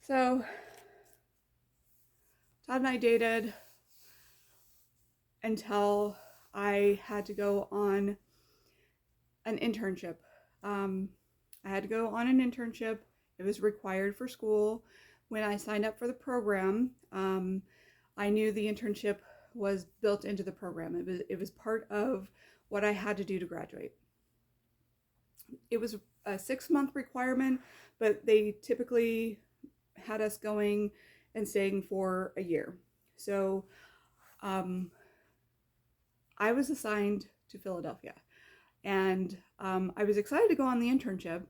So Todd and I dated until I had to go on an internship. I had to go on an internship. It was required for school. When I signed up for the program, I knew the internship was built into the program. It was part of what I had to do to graduate. It was a 6-month requirement, but they typically had us going and staying for a year. So I was assigned to Philadelphia, and I was excited to go on the internship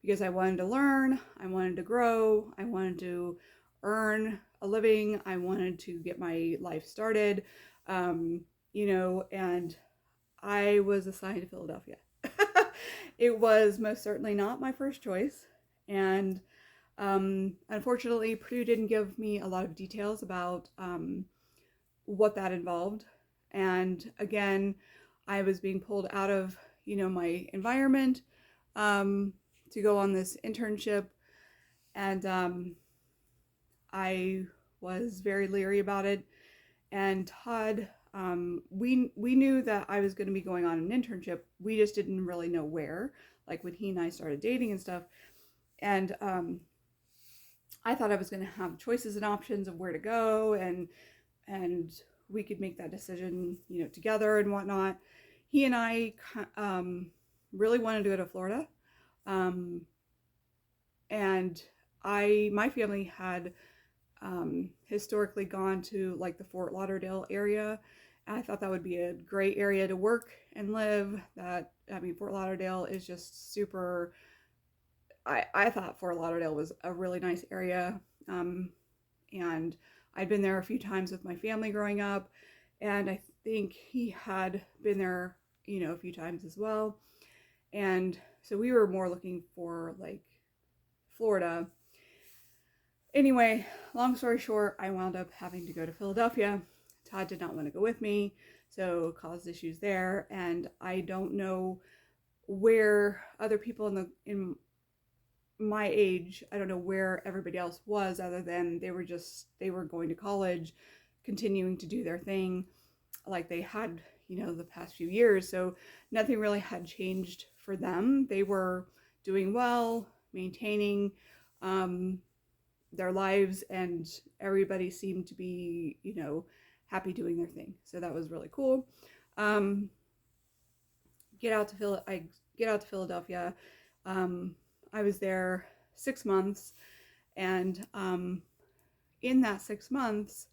because I wanted to learn, I wanted to grow, I wanted to earn a living, I wanted to get my life started, and I was assigned to Philadelphia. It was most certainly not my first choice, and unfortunately, Purdue didn't give me a lot of details about what that involved. And again, I was being pulled out of, my environment to go on this internship. And I was very leery about it. And Todd, we knew that I was going to be going on an internship. We just didn't really know where, like when he and I started dating and stuff. And I thought I was going to have choices and options of where to go, and we could make that decision, together and whatnot. He and I really wanted to go to Florida, and my family had historically gone to like the Fort Lauderdale area. I thought that would be a great area to work and live. Fort Lauderdale is just super. I thought Fort Lauderdale was a really nice area, and I'd been there a few times with my family growing up, and I think he had been there, a few times as well. And so we were more looking for like Florida. Anyway, long story short, I wound up having to go to Philadelphia. Todd did not want to go with me, so it caused issues there. And I don't know where other people in my age, I don't know where everybody else was, other than they were going to college, continuing to do their thing like they had, the past few years. So nothing really had changed for them. They were doing well, maintaining their lives, and everybody seemed to be, happy doing their thing. So that was really cool. I get out to Philadelphia. I was there 6 months, and in that 6 months,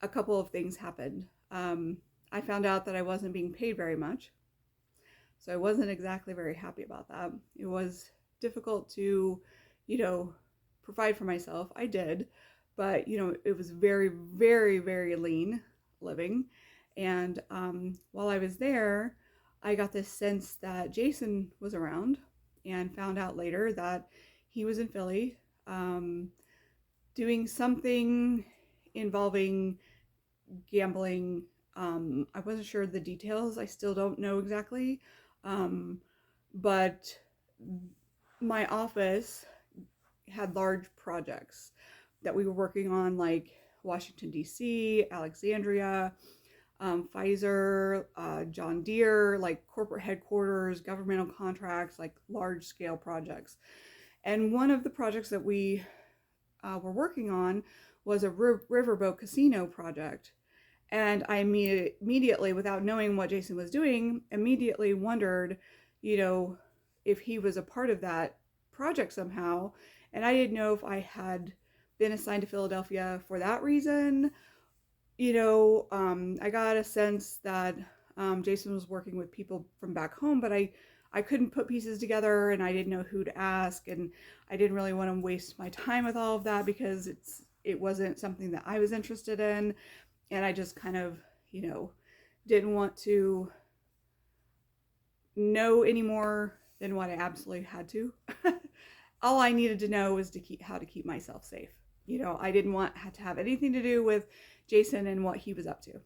a couple of things happened. I found out that I wasn't being paid very much, so I wasn't exactly very happy about that. It was difficult to, provide for myself. I did, but it was very, very, very lean living. And while I was there, I got this sense that Jason was around, and found out later that he was in Philly doing something involving gambling. I wasn't sure the details. I still don't know exactly. But my office had large projects that we were working on, like Washington, D.C., Alexandria, Pfizer, John Deere, like corporate headquarters, governmental contracts, like large scale projects. And one of the projects that we were working on was a riverboat casino project. And I immediately, without knowing what Jason was doing, immediately wondered, if he was a part of that project somehow. And I didn't know if I had been assigned to Philadelphia for that reason. I got a sense that Jason was working with people from back home, but I couldn't put pieces together, and I didn't know who to ask, and I didn't really want to waste my time with all of that because it wasn't something that I was interested in, and I just kind of, didn't want to know any more than what I absolutely had to. All I needed to know was how to keep myself safe. I didn't want to have anything to do with Jason and what he was up to.